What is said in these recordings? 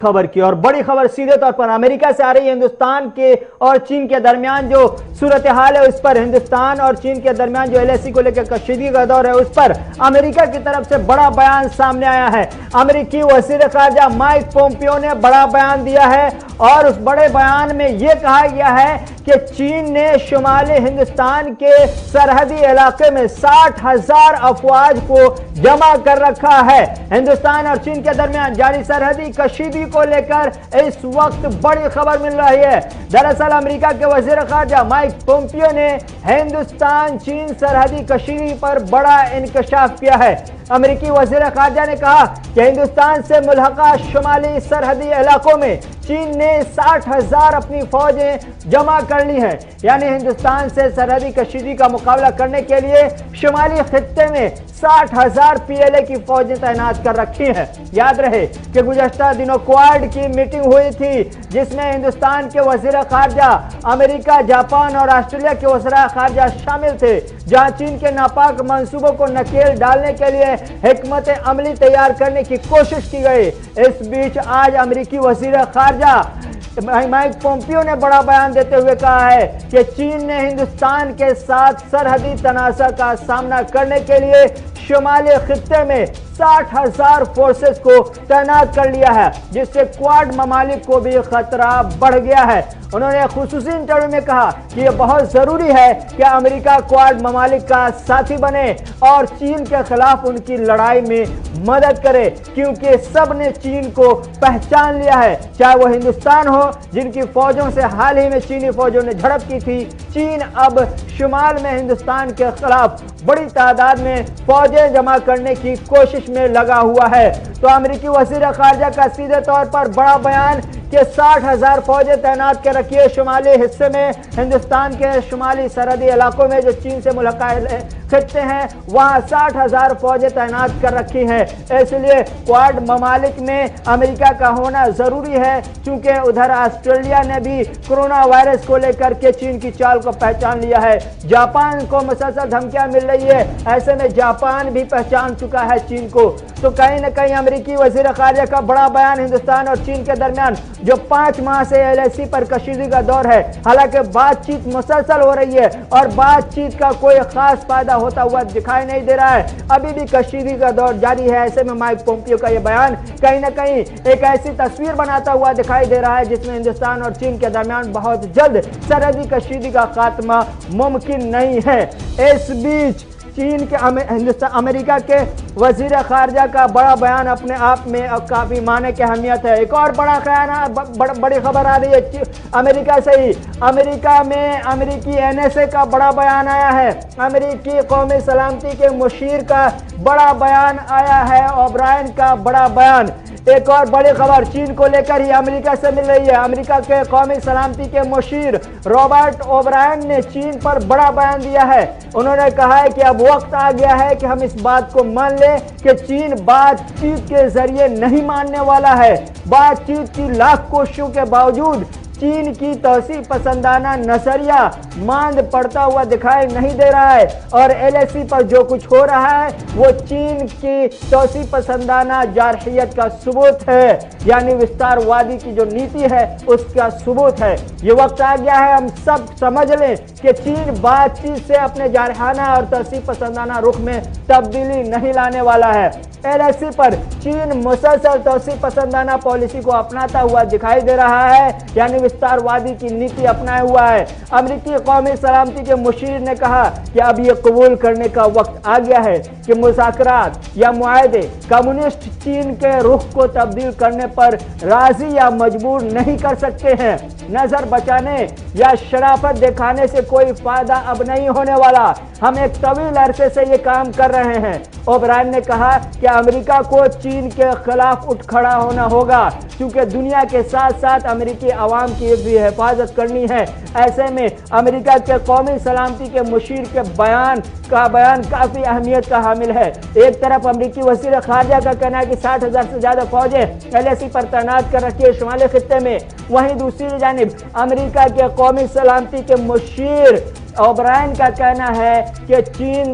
खबर की और बड़ी खबर सीधे तौर पर अमेरिका से आ रही है। हिंदुस्तान के और चीन के दरमियान जो सूरत हाल है उस पर, हिंदुस्तान और चीन के दरमियान जो LAC को लेकर कशीदगी का दौर है उस पर अमेरिका की तरफ से बड़ा बयान सामने आया है। अमेरिकी वज़ीर ख़ारजा माइक पोम्पियो ने बड़ा बयान दिया है और उस बड़े बयान में यह कहा गया है कि चीन ने शुमाली हिंदुस्तान के सरहदी इलाके में 60,000 अफवाज को जमा कर रखा है। हिंदुस्तान और चीन के दरमियान जारी सरहदी कशीदगी को लेकर इस वक्त बड़ी खबर मिल रही है। दरअसल अमेरिका के वज़ीर ख़ारजा माइक पोम्पियो ने हिंदुस्तान चीन सरहदी कशीदगी पर बड़ा इंकशाफ किया है। अमेरिकी वज़ीर ख़ारजा ने कहा कि हिंदुस्तान से मुल्हका शुमाली सरहदी इलाकों में चीन ने 60,000 अपनी फौजें जमा कर ली हैं। यानी हिंदुस्तान से सरहदी कशीदगी का मुकाबला करने के लिए शुमाली खित्ते में 60,000 PLA की फौजें तैनात कर रखी हैं। याद रहे कि गुज़श्ता दिनों क्वाड की मीटिंग हुई थी जिसमें हिंदुस्तान के वज़ीर ख़ारजा, अमेरिका, जापान और ऑस्ट्रेलिया के वज़ीर ख़ारजा शामिल थे, जहां चीन के नापाक मंसूबों को नकेल डालने के लिए हिकमत अमली तैयार करने की कोशिश की गई। इस बीच आज अमेरिकी वज़ीर ख़ारजा माइक पोम्पियो ने बड़ा बयान देते हुए कहा है कि चीन ने हिंदुस्तान के साथ सरहदी तनाज़ा का सामना करने के लिए शुमाली खित्ते में 60,000 फोर्सेस को तैनात कर लिया है, जिससे क्वाड ममालिक को भी खतरा बढ़ गया है। उन्होंने खुसूसी इंटरव्यू में कहा कि यह बहुत जरूरी है कि अमेरिका क्वाड ममालिक का साथी बने और चीन के खिलाफ उनकी लड़ाई में मदद करे, क्योंकि सब ने चीन को पहचान लिया है, चाहे वो हिंदुस्तान हो जिनकी फौजों से हाल ही में चीनी फौजों ने झड़प की थी। चीन अब शुमाल में हिंदुस्तान के खिलाफ बड़ी तादाद में फौजें जमा करने की कोशिश में लगा हुआ है। तो अमेरिकी वज़ीर ख़ारजा का सीधे तौर पर बड़ा बयान कि 60,000 फौजें तैनात कर रखी है शुमाली हिस्से में, हिंदुस्तान के शुमाली सरहदी इलाकों में जो चीन से मुल्हका खित्ते हैं वहां 60,000 फौजें तैनात कर रखी हैं। इसलिए क्वाड ममालिक में अमेरिका का होना जरूरी है, क्योंकि उधर ऑस्ट्रेलिया ने भी कोरोना वायरस को लेकर के चीन की चाल को पहचान लिया है। जापान को मुसलसल धमकियां मिल रही है, ऐसे में जापान भी पहचान चुका है चीन को। तो कहीं न कहीं अमेरिकी वज़ीर ख़ारजा का बड़ा बयान हिंदुस्तान और चीन के दरमियान जो 5 माह से LAC पर कशीदगी का दौर है, हालांकि बातचीत मुसलसल हो रही है और बातचीत का कोई खास फायदा होता हुआ दिखाई नहीं दे रहा है। अभी भी कशीदगी का दौर जारी है। ऐसे में माइक पोम्पियो का यह बयान कहीं न कहीं एक ऐसी तस्वीर बनाता हुआ दिखाई दे रहा है जिसमें हिंदुस्तान और चीन के दरमियान बहुत जल्द सरहदी कशीदगी का खात्मा मुमकिन नहीं है। इस बीच चीन के अमेरिका के वज़ीर ख़ारजा का बड़ा बयान अपने आप में अब काफ़ी माने की अहमियत है। एक और बड़ी खबर आ रही है अमेरिका से ही। अमेरिका में अमेरिकी NSA का बड़ा बयान आया है। अमेरिकी कौमी सलामती के मुशीर का बड़ा बयान आया है, ओब्रायन का बड़ा बयान। एक और बड़ी खबर चीन को लेकर ही अमेरिका से मिल रही है। अमेरिका के कौमी सलामती के मुशीर रॉबर्ट ओब्रायन ने चीन पर बड़ा बयान दिया है। उन्होंने कहा है कि अब वक्त आ गया है कि हम इस बात को मान लें कि चीन बातचीत के जरिए नहीं मानने वाला है। बातचीत की लाख कोशिशों के बावजूद चीन की तौसीफ पसंदाना नजरिया मांद पड़ता हुआ दिखाई नहीं दे रहा है और LAC पर जो कुछ हो रहा है वो चीन की तौसीफ पसंदाना जारहियत का सबूत है, यानी विस्तारवादी की जो नीति है उसका सबूत है। ये वक्त आ गया है हम सब समझ लें कि चीन बातचीत से अपने जारहाना और तौसीफ पसंदाना रुख में तब्दीली नहीं लाने वाला है। LAC पर चीन मुसलसल तौसीफ पसंदाना पॉलिसी को अपनाता हुआ दिखाई दे रहा है, यानी विस्तारवादी की नीति अपनाया हुआ है। अमेरिकी कौमी सलामती के मुशीर ने कहा कि अब यह कबूल करने का वक्त आ गया है कि मुज़ाकरात या मुआहदे कम्युनिस्ट चीन के रुख को तब्दील करने पर राजी या मजबूर नहीं कर सकते हैं। नजर बचाने या शराफत दिखाने से कोई फायदा अब नहीं होने वाला। हम एक तवील अरसे से ये काम कर रहे हैं। ओब्रायन ने कहा कि अमेरिका को चीन के खिलाफ उठ खड़ा होना होगा, क्योंकि दुनिया के साथ साथ अमेरिकी आवाम की भी हिफाजत करनी है। ऐसे में अमेरिका के कौमी सलामती के मुशीर के बयान काफ़ी अहमियत का हामिल है। एक तरफ अमेरिकी वज़ीर ख़ारजा का कहना है कि 60,000 से ज़्यादा फौजें LAC पर तैनात कर रखी है शुमाली खित्ते में, वहीं दूसरी जानिब अमेरिका के कौमी सलामती के मुशीर ओब्रायन का कहना है कि चीन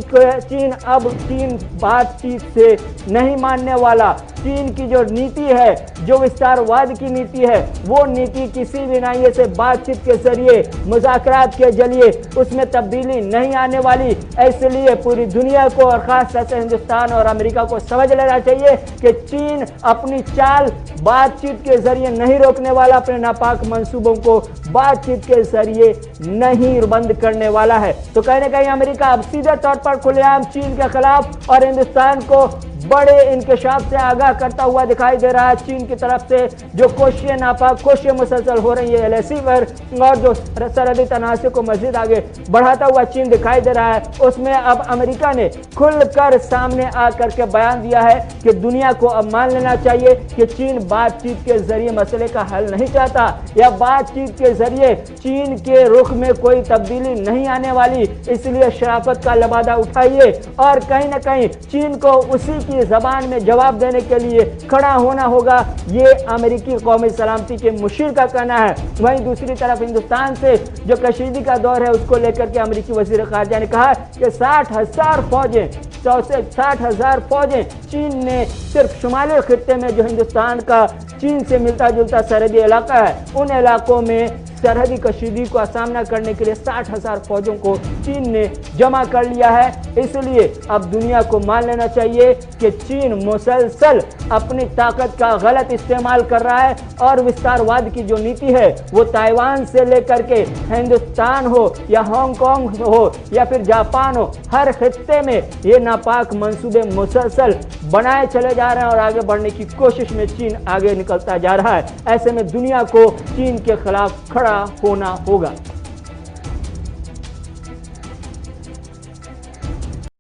बातचीत से नहीं मानने वाला। चीन की जो नीति है, जो विस्तारवाद की नीति है, वो नीति किसी भी नैये से बातचीत के जरिए, मुज़ाकरात के जरिए उसमें तब्दीली नहीं आने वाली। इसलिए पूरी दुनिया को और खास तौर से हिंदुस्तान और अमेरिका को समझ लेना चाहिए कि चीन अपनी चाल बातचीत के जरिए नहीं रोकने वाला, अपने नापाक मंसूबों को बातचीत के जरिए नहीं बंद करने वाला है। तो कहीं ना कहीं अमेरिका अब सीधे तौर पर खुलेआम चीन के खिलाफ और हिंदुस्तान को बड़े इंकशाफ से आगाह करता हुआ दिखाई दे रहा है। चीन की तरफ से जो कोशिशें नापाक कोशिशें मुसलसल हो रही है एलएसी पर, और जो सरहदी तनाज़े को मजीद आगे बढ़ाता हुआ चीन दिखाई दे रहा है, उसमें अब अमेरिका ने खुलकर सामने आकर के बयान दिया है कि दुनिया को अब मान लेना चाहिए कि चीन बातचीत के जरिए मसले का हल नहीं चाहता, या बातचीत के जरिए चीन के रुख में कोई तब्दीली नहीं आने वाली। इसलिए शराफत का लबादा उठाइए और कहीं ना कहीं चीन को उसी की जबान में जवाब देने के लिए खड़ा होना होगा, ये अमेरिकी कौमी सलामती के मुशीर का कहना है। वहीं दूसरी तरफ हिंदुस्तान से जो कशीदगी का दौर है, उसको लेकर के अमेरिकी वज़ीर ख़ारिजा ने कहा कि 60,000 फौजें 60,000 फौजें चीन ने सिर्फ शुमाली खित्ते में जो हिंदुस्तान का चीन से मिलता जुलता सरहदी इलाका है, उन इलाकों में सरहदी कशीदगी का सामना करने के लिए 60,000 फौजों को चीन ने जमा कर लिया है। इसलिए अब दुनिया को मान लेना चाहिए कि चीन मुसलसल अपनी ताकत का गलत इस्तेमाल कर रहा है और विस्तारवाद की जो नीति है वो ताइवान से लेकर के हिंदुस्तान हो या हांगकांग हो या फिर जापान हो, हर खित्ते में ये नापाक मंसूबे मुसलसल बनाए चले जा रहे हैं और आगे बढ़ने की कोशिश में चीन आगे निकलता जा रहा है। ऐसे में दुनिया को चीन के खिलाफ खड़ा होना होगा।